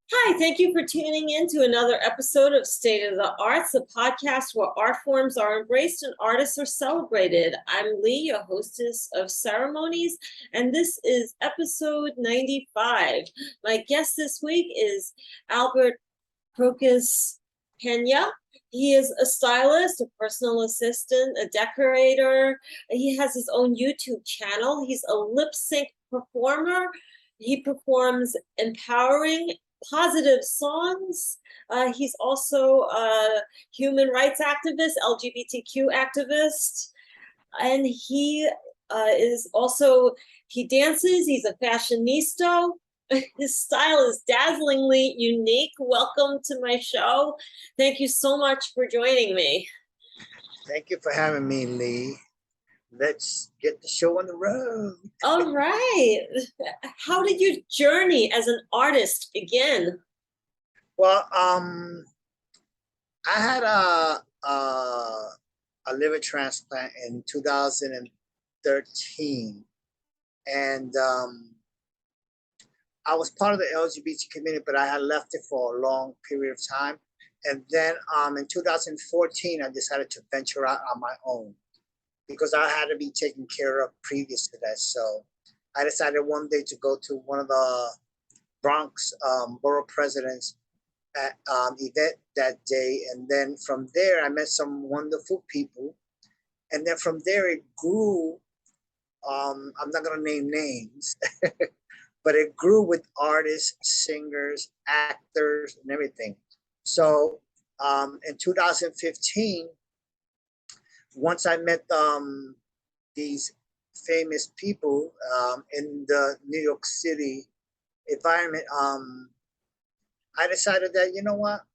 Hi, thank you for tuning in to another episode of State of the Arts, a podcast where art forms are embraced and artists are celebrated. I'm Lee, your hostess of ceremonies, and this is episode 95. My guest this week is Albert Crocus Pena. He is a stylist, a personal assistant, a decorator. He has his own YouTube channel. He's a lip sync performer. He performs empowering, positive songs. He's also a human rights activist, LGBTQ activist, and he dances. He's a fashionista. His style is dazzlingly unique. Welcome to my show. Thank you so much for joining me. Thank you for having me, Lee. Let's get the show on the road. All right. How did your journey as an artist begin? Well, I had a liver transplant in 2013, and I was part of the LGBT community, but I had left it for a long period of time. And then in 2014, I decided to venture out on my own because I had to be taken care of previous to that. So I decided one day to go to one of the Bronx borough presidents event that day. And then from there, I met some wonderful people. And then from there, it grew. I'm not going to name names, but it grew with artists, singers, actors, and everything. So in 2015, once I met these famous people in the New York City environment, I decided that, you know what,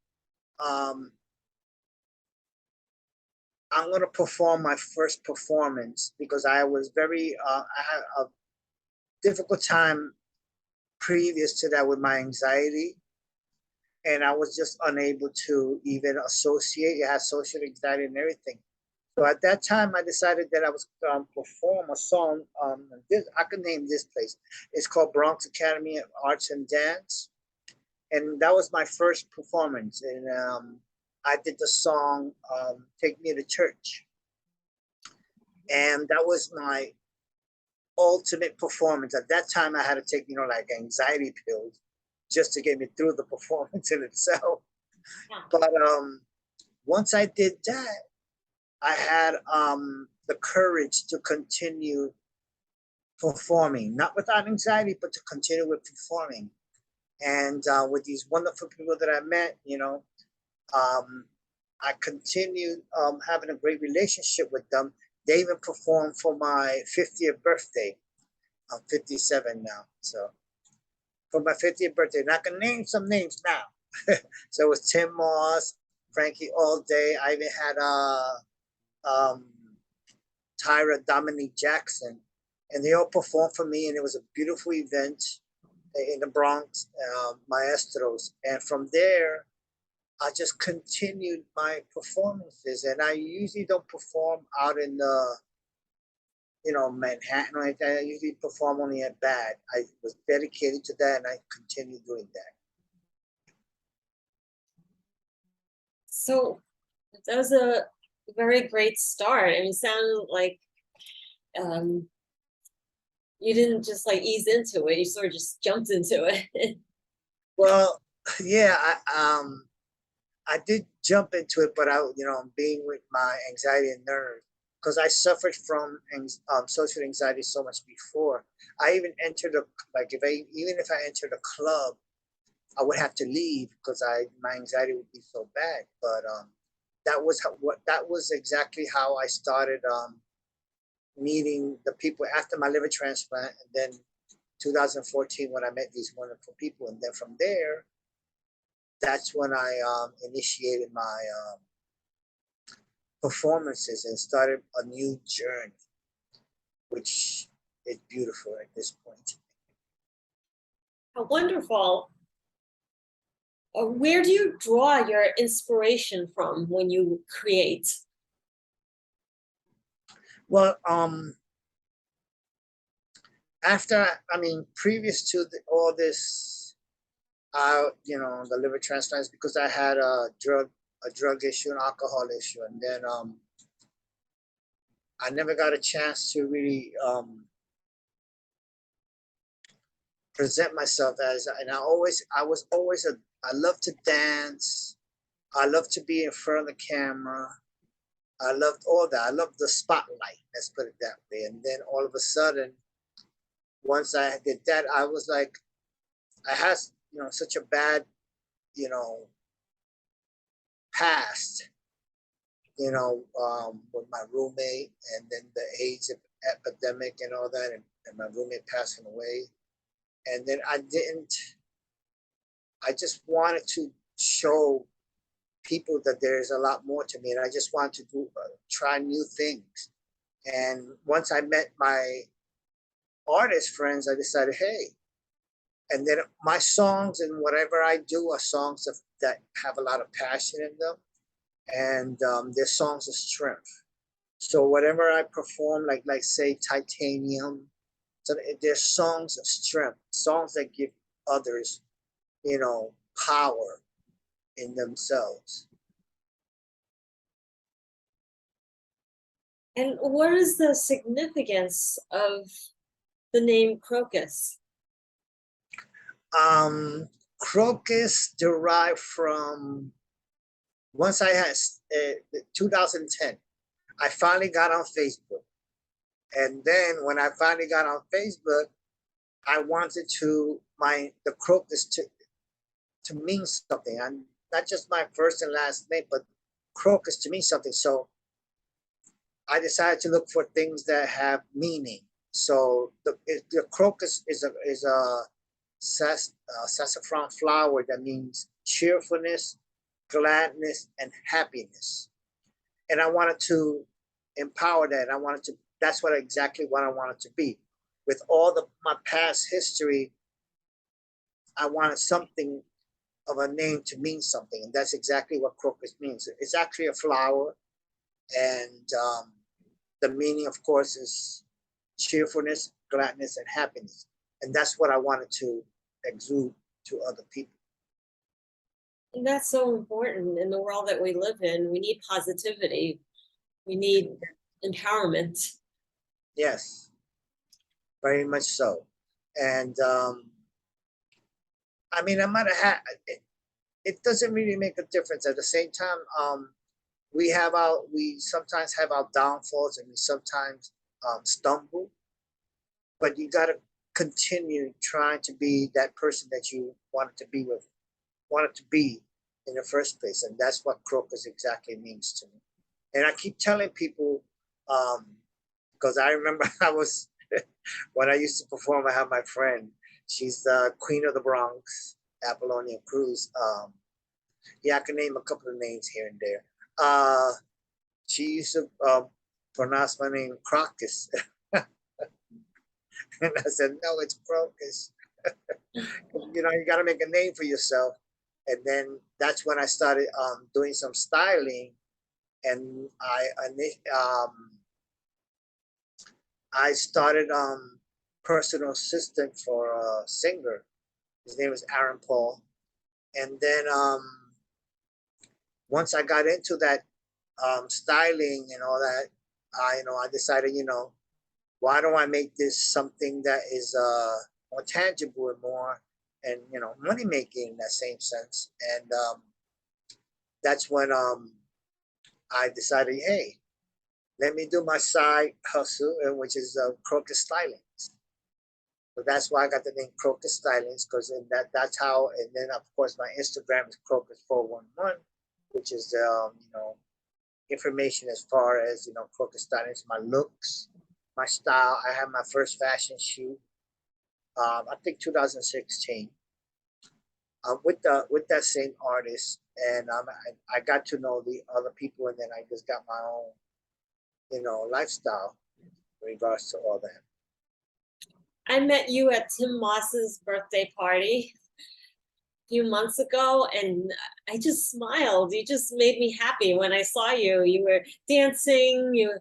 I'm going to perform my first performance because I had a difficult time previous to that with my anxiety. And I was just unable to even associate. I had social anxiety and everything. So at that time, I decided that I was going to perform a song. I could name this place. It's called Bronx Academy of Arts and Dance. And that was my first performance. And I did the song Take Me to Church. And that was my ultimate performance. At that time, I had to take, like anxiety pills just to get me through the performance in itself. But once I did that, I had the courage to continue performing, not without anxiety, but to continue with performing. And with these wonderful people that I met, I continued having a great relationship with them. They even performed for my 50th birthday. I'm 57 now. So for my 50th birthday, and I can name some names now. So it was Tim Moss, Frankie All Day. I even had Tyra Dominique Jackson, and they all performed for me, and it was a beautiful event in the Bronx, Maestros. And from there, I just continued my performances, and I usually don't perform out in the, Manhattan like that. I usually perform only at BAD. I was dedicated to that, and I continue doing that. So that was a very great start. I mean, it sounded like you didn't just like ease into it; you sort of just jumped into it. Well, yeah, I did jump into it, but being with my anxiety and nerves, because I suffered from social anxiety so much before. I even entered even if I entered a club, I would have to leave because my anxiety would be so bad. But that was exactly how I started meeting the people after my liver transplant, and then 2014 when I met these wonderful people, and then from there, that's when I initiated my performances and started a new journey, which is beautiful at this point. How wonderful. Where do you draw your inspiration from when you create? Well, previous to all this the liver transplants because I had a drug issue, an alcohol issue, and then I never got a chance to really present myself as, and I was always I love to dance. I love to be in front of the camera. I loved all that. I loved the spotlight. Let's put it that way. And then all of a sudden, once I did that, I was like, I had such a bad past, with my roommate, and then the AIDS epidemic and all that, and my roommate passing away. And then I just wanted to show people that there's a lot more to me, and I just wanted to try new things. And once I met my artist friends, I decided, hey, and then my songs and whatever I do are songs that have a lot of passion in them, and they're songs of strength. So whatever I perform, like say Titanium, so they're songs of strength, songs that give others, power in themselves. And what is the significance of the name Crocus? Crocus derived from, once I had 2010, I finally got on Facebook. And then when I finally got on Facebook, I wanted the crocus to mean something. And not just my first and last name, but crocus to mean something. So I decided to look for things that have meaning. So the crocus is a sassafras flower that means cheerfulness, gladness, and happiness. And I wanted to empower that. That's exactly what I wanted to be. With all my past history, I wanted something of a name to mean something. And that's exactly what crocus means. It's actually a flower. And the meaning, of course, is cheerfulness, gladness, and happiness. And that's what I wanted to exude to other people. And that's so important in the world that we live in. We need positivity. We need empowerment. Yes, very much so. And I mean, it doesn't really make a difference. At the same time, we sometimes have our downfalls, and we sometimes stumble, but you got to continue trying to be that person that you wanted to be in the first place. And that's what crocus exactly means to me. And I keep telling people, because I remember when I used to perform, I had my friend, she's the queen of the Bronx, Apollonia Cruz. I can name a couple of names here and there. She used to pronounce my name Crocus. And I said, no, it's Crocus. You got to make a name for yourself. And then that's when I started doing some styling. And I started personal assistant for a singer. His name is Aaron Paul. And then once I got into that styling and all that, I decided, why don't I make this something that is more tangible and more, and money making in that same sense. And that's when I decided, hey, let me do my side hustle, which is Crocus Stylings. So that's why I got the name Crocus Stylings, because that's how. And then of course my Instagram is Crocus411, which is information as far as Crocus Stylings, my looks, my style. I had my first fashion shoot, I think 2016, with that same artist, and I got to know the other people, and then I just got my own lifestyle in regards to all that. I met you at Tim Moss's birthday party a few months ago, and I just smiled. You just made me happy when I saw you. You were dancing, you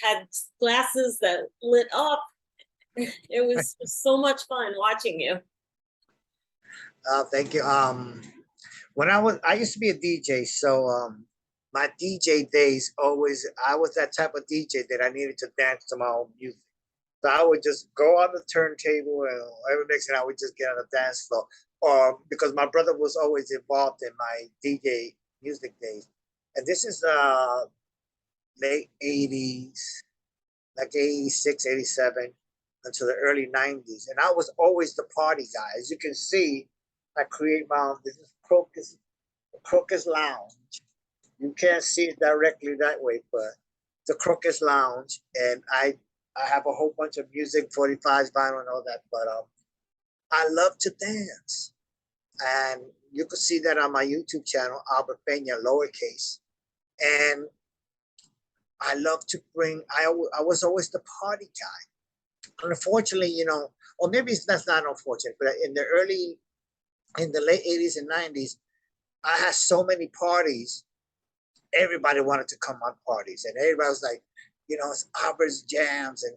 had glasses that lit up. It was so much fun watching you. Thank you. I used to be a DJ, so my DJ days always, I was that type of DJ that I needed to dance to my own music. So I would just go on the turntable, and every next thing I would just get on the dance floor. Or because my brother was always involved in my DJ music days, and this is late '80s, like '86, '87, until the early '90s, and I was always the party guy. As you can see, I create my own. This is Crocus Lounge. You can't see it directly that way, but the Crocus Lounge, and I have a whole bunch of music, 45s, vinyl, and all that. But I love to dance, and you can see that on my YouTube channel, Albert Pena, lowercase. And I love to bring. I was always the party guy. Unfortunately, or maybe that's not unfortunate, but in the late '80s and '90s, I had so many parties. Everybody wanted to come on parties, and everybody was like, it's Albert's jams, and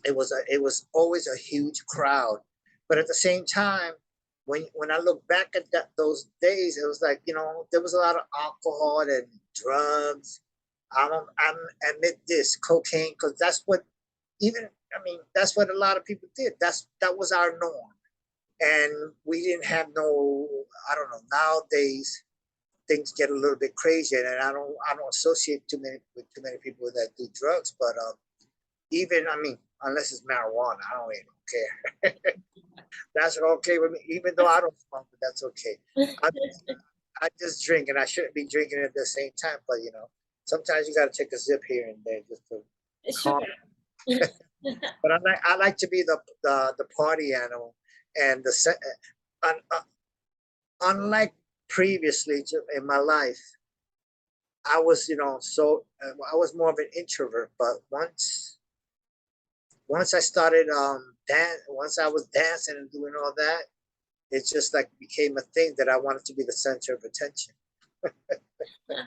it was always a huge crowd. But at the same time, when I look back at those days, it was like, there was a lot of alcohol and drugs. I admit this, cocaine, because that's what that's what a lot of people did. That was our norm, and we didn't have no. I don't know. Nowadays, things get a little bit crazy, and I don't associate with too many people that do drugs. But even unless it's marijuana, I don't even care. That's okay with me, even though I don't smoke, but that's okay. I, I just drink, and I shouldn't be drinking at the same time. But sometimes you got to take a sip here and there just to Sure. calm. But I like to be the party animal, and un, uh, unlike previously in my life, I was I was more of an introvert. But once I started once I was dancing and doing all that, it just like became a thing that I wanted to be the center of attention. And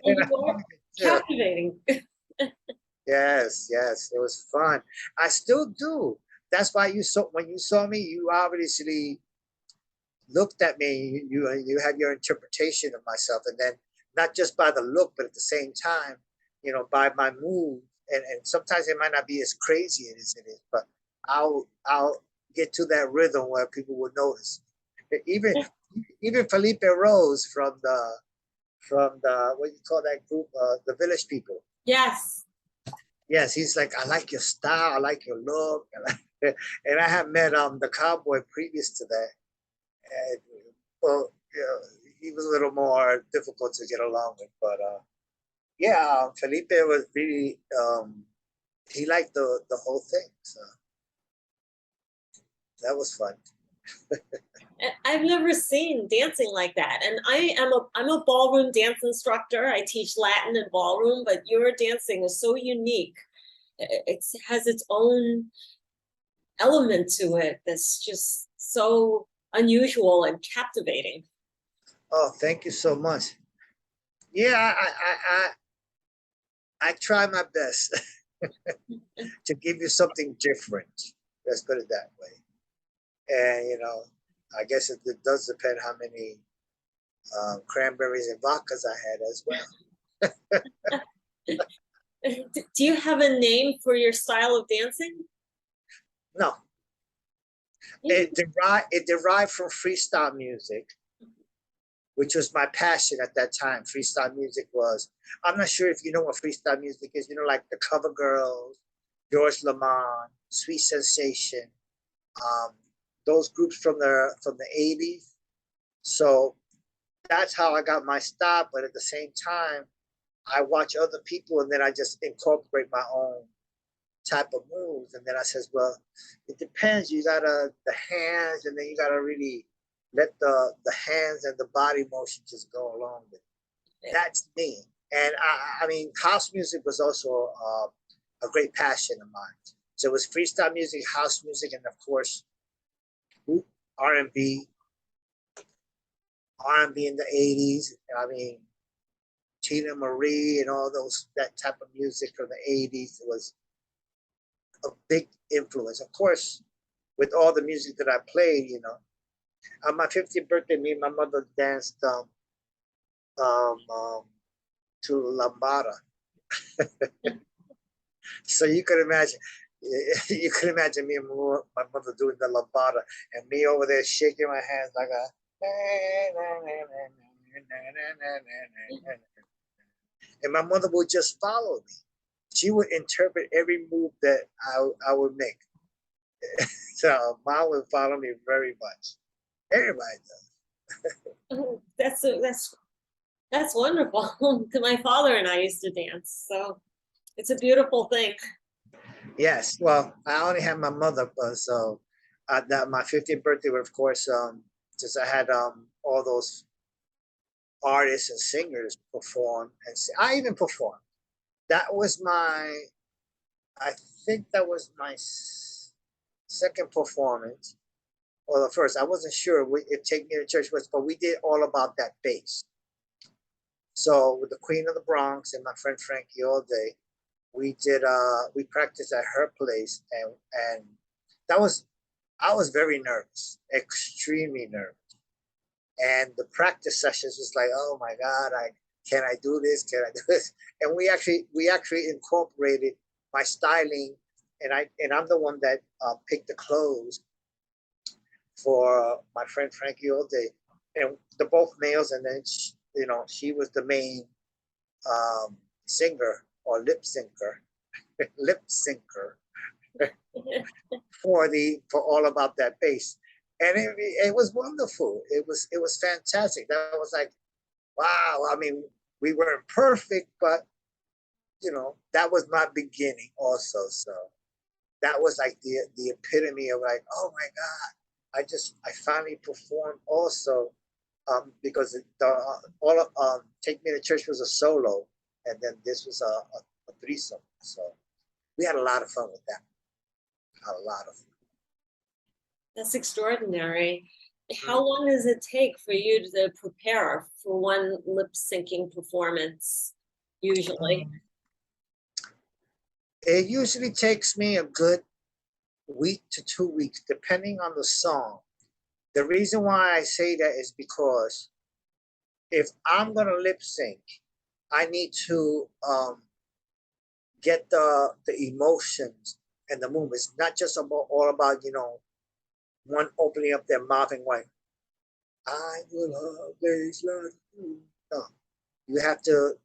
And you are captivating. yes, it was fun. I still do. That's why when you saw me, you obviously looked at me. You had your interpretation of myself, and then not just by the look, but at the same time, by my move. And sometimes it might not be as crazy as it is, but I'll get to that rhythm where people will notice. Even even Felipe Rose from the what do you call that group, the Village People. Yes. Yes, he's like, I like your style, I like your look, and I had met the cowboy previous to that, and well, he was a little more difficult to get along with, but yeah, Felipe was really he liked the whole thing, so that was fun. I've never seen dancing like that. And I'm a ballroom dance instructor. I teach Latin and ballroom, but your dancing is so unique. It has its own element to it that's just so unusual and captivating. Oh, thank you so much. Yeah, I try my best to give you something different. Let's put it that way. And I guess it does depend how many cranberries and vodkas I had as well. Do you have a name for your style of dancing? No, it derived from freestyle music, which was my passion at that time. Freestyle music was. I'm not sure if you know what freestyle music is. Like the Cover Girls, George Lamond, Sweet Sensation, um, those groups from the '80s. So that's how I got my style. But at the same time, I watch other people, and then I just incorporate my own type of moves. And then I says, well, it depends. You gotta the hands, and then you gotta really let the hands and the body motion just go along with it. That's me. And I mean, house music was also a great passion of mine. So it was freestyle music, house music, and of course R&B, R&B in the '80s. I mean, Tina Marie and all that type of music from the '80s was a big influence. Of course, with all the music that I played, On my 50th birthday, me and my mother danced um, um, to lambada. So you could imagine, you could imagine me and my mother doing the lambada, and me over there shaking my hands like a. And my mother would just follow me. She would interpret every move that I would make. So mom would follow me very much. Everybody does. That's wonderful. My father and I used to dance, so it's a beautiful thing. Yes. Well, I only had my mother, but so that my 50th birthday, of course, since I had all those artists and singers perform, and I even performed. That was my, I think that was my second performance, or the first. I wasn't sure if Take Me to Church was, but we did All About That Bass. So with the Queen of the Bronx and my friend Frankie all day, we practiced at her place, and that was, I was very nervous, extremely nervous. And the practice sessions was like, oh my God, can I do this? Can I do this? And we actually incorporated my styling, and I'm the one that picked the clothes for my friend Frankie all day, and the both males, and then she was the main singer or lip syncer, lip syncer for All About That Bass, and it was wonderful. It was fantastic. That was like, wow. I mean, we weren't perfect, but that was my beginning also. So that was like the epitome of like, oh my God, I finally performed also, because all of Take Me to Church was a solo, and then this was a threesome. So we had a lot of fun with that. A lot of fun. That's extraordinary. How long does it take for you to prepare for one lip syncing performance, usually? It usually takes me a good week to 2 weeks, depending on the song. The reason why I say that is because if I'm gonna lip sync, I need to get the emotions and the movements, not just all about one opening up their mouth and going, I will always love you. No, you have to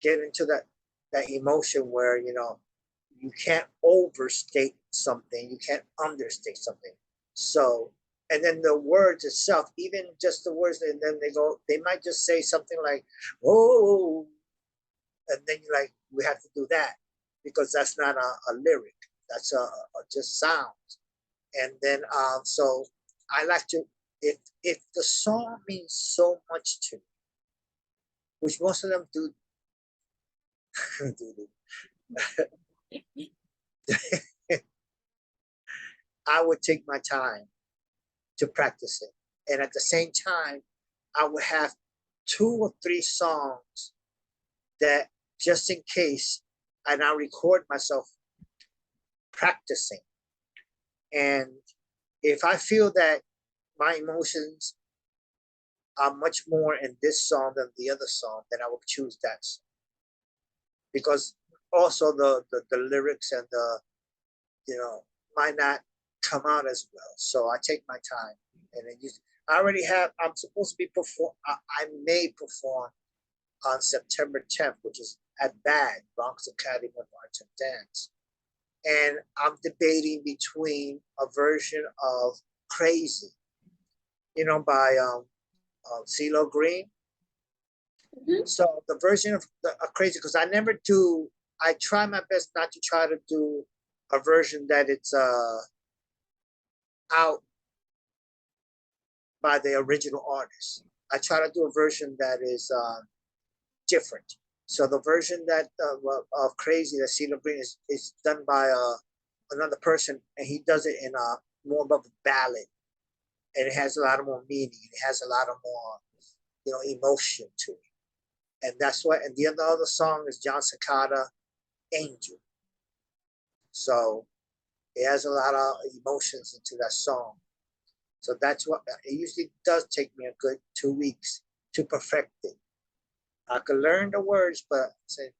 get into that emotion where you can't overstate something, you can't understate something. So, and then the words itself, even just the words, and then they might just say something like, oh, and then you're like, we have to do that because that's not a lyric, that's just sound. And then so I like to, if the song means so much to me, which most of them do, I would take my time to practice it. And at the same time, I would have 2 or 3 songs that, just in case, and I record myself practicing. And if I feel that my emotions are much more in this song than the other song, then I will choose that song. Because also the lyrics and the might not come out as well. So I take my time, and then I already have. I'm supposed to be perform. I may perform on September 10th, which is at BAD, Bronx Academy of Arts and Dance, and I'm debating between a version of "Crazy," by CeeLo Green. So the version of Crazy, because I never do. I try my best not to try to do a version that it's out by the original artist. I try to do a version that is different. So the version that of Crazy that CeeLo Green is done by another person, and he does it in more of a ballad, and it has a lot of more meaning. It has a lot of more emotion to it, and that's what. And the other song is John Cicada, Angel. So it has a lot of emotions into that song. So that's what it usually does take me a good 2 weeks to perfect it. I could learn the words, but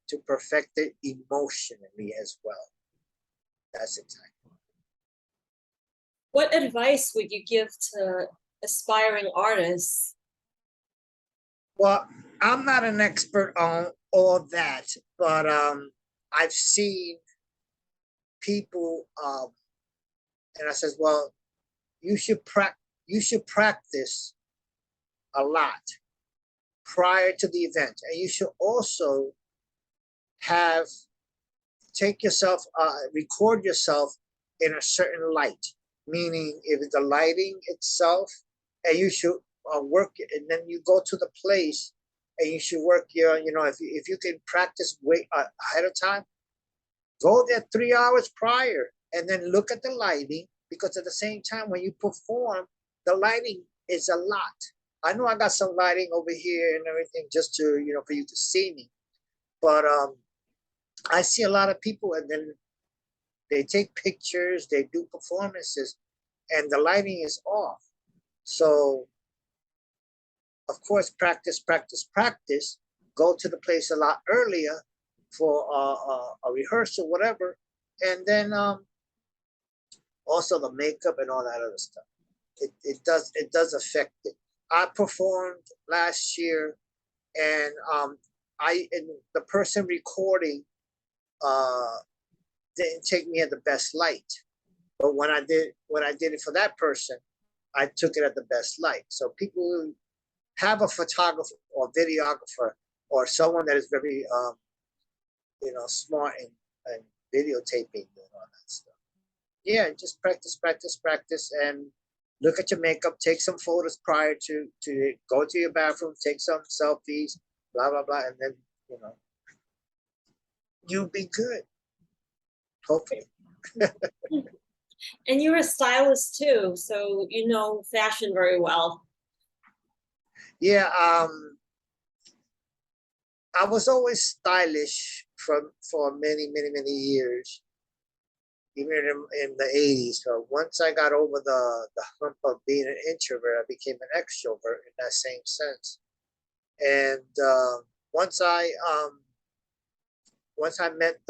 to perfect it emotionally as well. That's exactly. What advice would you give to aspiring artists? Well, I'm not an expert on all that, but I've seen people, and I says, well, you should practice a lot prior to the event, and you should also have record yourself in a certain light, meaning if it's the lighting itself, and you should work it, and then you go to the place and you should work your, if you can practice way ahead of time, go there 3 hours prior and then look at the lighting, because at the same time when you perform, the lighting is a lot. I know I got some lighting over here and everything just to, for you to see me, but I see a lot of people and then they take pictures, they do performances, and the lighting is off. So, of course, practice, practice, practice. Go to the place a lot earlier for a rehearsal, whatever, and then also the makeup and all that other stuff. It does affect it. I performed last year, and the person recording didn't take me at the best light. But when I did it for that person, I took it at the best light. So people who have a photographer or videographer or someone that is very smart in videotaping and all that stuff. Yeah, just practice, practice, practice, and look at your makeup. Take some photos prior to go to your bathroom. Take some selfies, blah blah blah, and then you'll be good. Hopefully. And you're a stylist too, so you know fashion very well. Yeah, I was always stylish for many, many, many years, even in the 80s. So once I got over the hump of being an introvert, I became an extrovert in that same sense. And once I met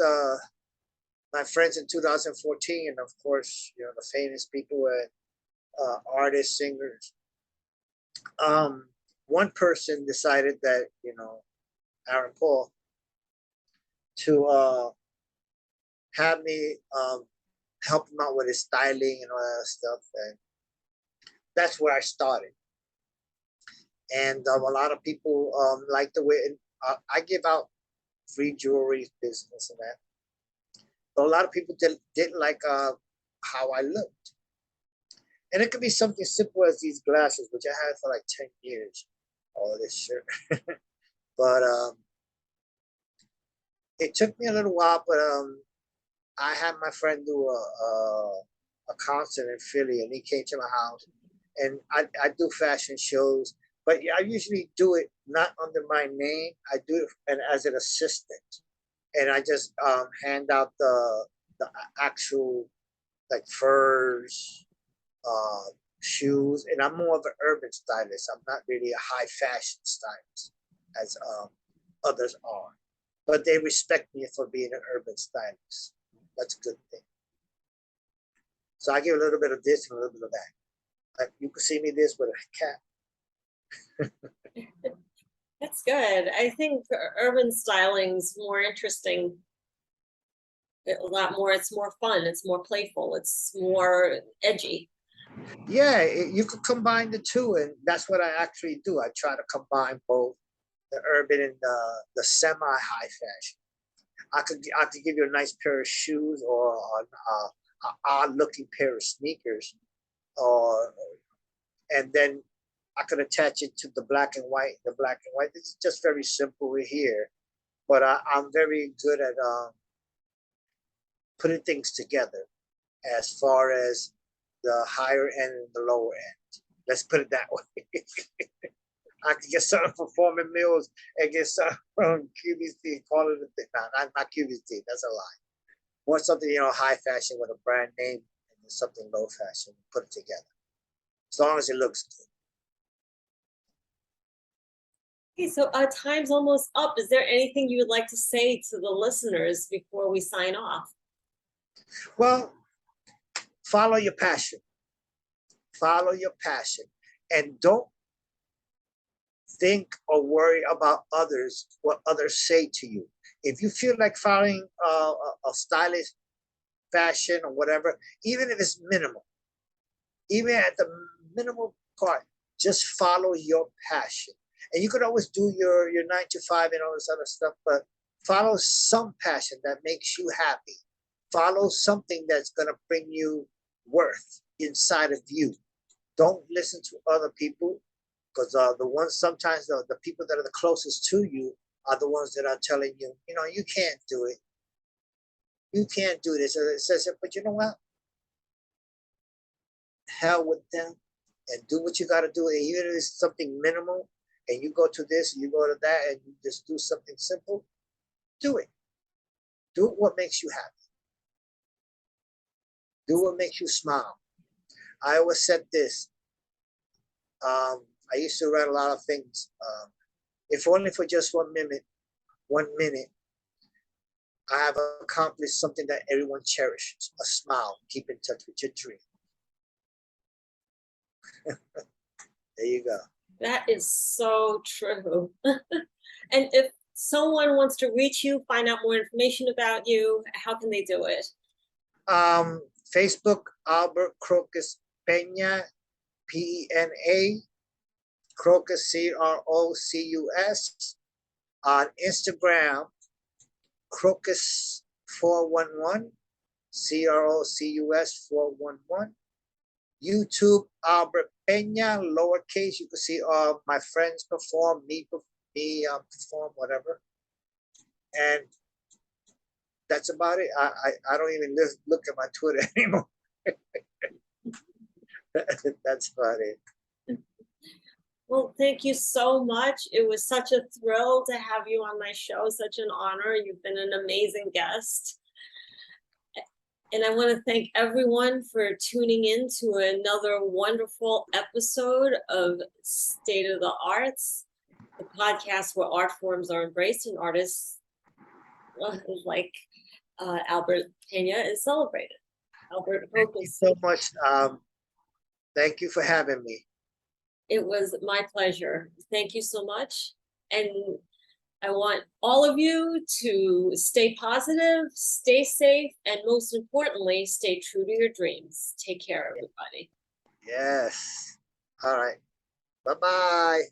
my friends in 2014, and of course, the famous people and artists, singers. One person decided that Aaron Paul to have me help him out with his styling and all that stuff, and that's where I started. And a lot of people like the way I give out free jewelry business and that. But a lot of people didn't like how I looked. And it could be something simple as these glasses, which I had for like 10 years, all of this shirt. But it took me a little while, but I had my friend do a concert in Philly, and he came to my house, and I do fashion shows, but I usually do it not under my name. I do it and as an assistant, and I just hand out the actual like furs, shoes, and I'm more of an urban stylist. I'm not really a high fashion stylist as others are, but they respect me for being an urban stylist. That's a good thing. So I give a little bit of this and a little bit of that. Like you can see me this with a cat. That's good. I think urban styling's more interesting. A lot more. It's more fun. It's more playful. It's more edgy. Yeah, you could combine the two, and that's what I actually do. I try to combine both the urban and the semi high fashion. I could give you a nice pair of shoes or an odd looking pair of sneakers, or and then I could attach it to the black and white. The black and white. It's just very simple here, but I'm very good at putting things together as far as the higher end and the lower end. Let's put it that way. I could get something from Foreman Mills and get something from QVC, call it a thing. No, not QVC, that's a lie. Want something, high fashion with a brand name and something low fashion, put it together. as long as it looks good. Okay, so our time's almost up. Is there anything you would like to say to the listeners before we sign off? Well, follow your passion. Follow your passion. And don't think or worry about others, what others say to you. If you feel like following a stylish fashion or whatever, even if it's minimal, even at the minimal part, just follow your passion. And you could always do your 9 to 5 and all this other stuff, but follow some passion that makes you happy. Follow something that's going to bring you worth inside of you. Don't listen to other people, because the ones sometimes the people that are the closest to you are the ones that are telling you, you can't do it. You can't do this. It says, but you know what? Hell with them, and do what you got to do. And even if it's something minimal, and you go to this, and you go to that, and you just do something simple, do it. Do what makes you happy. Do what makes you smile. I always said this. I used to write a lot of things. If only for just 1 minute, I have accomplished something that everyone cherishes, a smile. Keep in touch with your dream. There you go. That is so true. And if someone wants to reach you, find out more information about you, how can they do it? Facebook, Albert Crocus Pena, Pena, Crocus, Crocus. On Instagram, Crocus 411, Crocus 411. YouTube, Albert Pena, lowercase. You can see all my friends perform, me perform, whatever. And that's about it. I don't even look at my Twitter anymore. That's about it. Well, thank you so much. It was such a thrill to have you on my show, such an honor. You've been an amazing guest. And I want to thank everyone for tuning in to another wonderful episode of State of the Arts, the podcast where art forms are embraced and artists like Albert Pena is celebrated. Albert Thank you so much. Thank you for having me. It was my pleasure. Thank you so much. And I want all of you to stay positive, stay safe, and most importantly, stay true to your dreams. Take care, everybody. Yes. All right. Bye-bye.